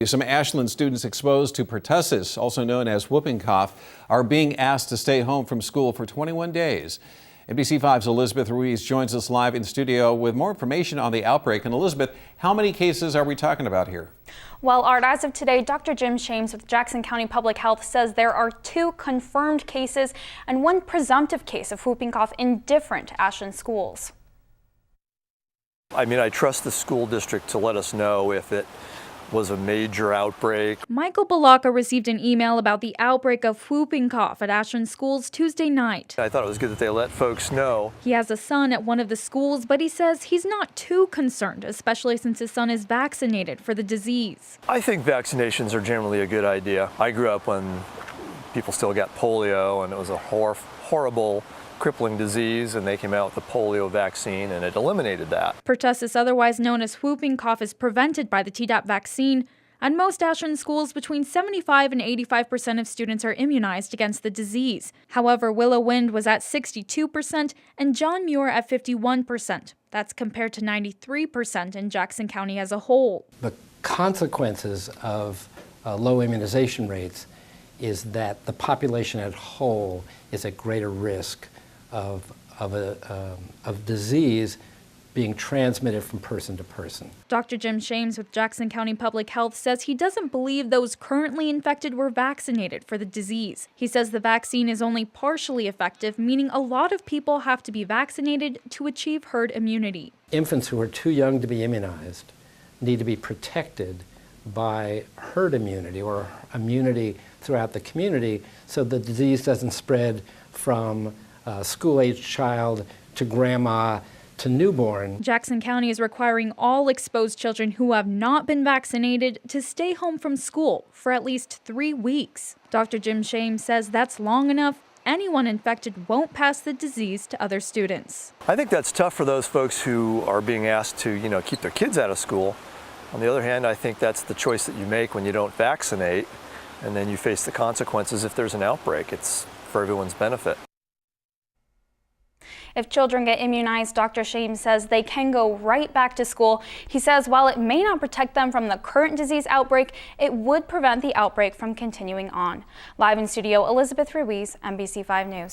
Some Ashland students exposed to pertussis, also known as whooping cough, are being asked to stay home from school for 21 days. NBC5's Elizabeth Ruiz joins us live in studio with more information on the outbreak. And Elizabeth, how many cases are we talking about here? Well, Art, as of today, Dr. Jim Shames with Jackson County Public Health says there are 2 confirmed cases and 1 presumptive case of whooping cough in different Ashland schools. I trust the school district to let us know if it was a major outbreak. Michael Balaka received an email about the outbreak of whooping cough at Ashland schools Tuesday night. I thought it was good that they let folks know. He has a son at one of the schools, but he says he's not too concerned, especially since his son is vaccinated for the disease. I think vaccinations are generally a good idea. I grew up when people still got polio, and it was a horrible, crippling disease, and they came out with the polio vaccine and it eliminated that. Pertussis, otherwise known as whooping cough, is prevented by the Tdap vaccine. At most Ashland schools, between 75 and 85% of students are immunized against the disease. However, Willow Wind was at 62% and John Muir at 51%. That's compared to 93% in Jackson County as a whole. The consequences of low immunization rates is that the population as a whole is at greater risk of disease being transmitted from person to person. Dr. Jim Shames with Jackson County Public Health says he doesn't believe those currently infected were vaccinated for the disease. He says the vaccine is only partially effective, meaning a lot of people have to be vaccinated to achieve herd immunity. Infants who are too young to be immunized need to be protected by herd immunity or immunity throughout the community so the disease doesn't spread from a school-aged child to grandma to newborn. Jackson County is requiring all exposed children who have not been vaccinated to stay home from school for at least 3 weeks. Dr. Jim Shames says that's long enough. Anyone infected won't pass the disease to other students. I think that's tough for those folks who are being asked to, keep their kids out of school. On the other hand, I think that's the choice that you make when you don't vaccinate, and then you face the consequences if there's an outbreak. It's for everyone's benefit. If children get immunized, Dr. Shames says they can go right back to school. He says while it may not protect them from the current disease outbreak, it would prevent the outbreak from continuing on. Live in studio, Elizabeth Ruiz, NBC5 News.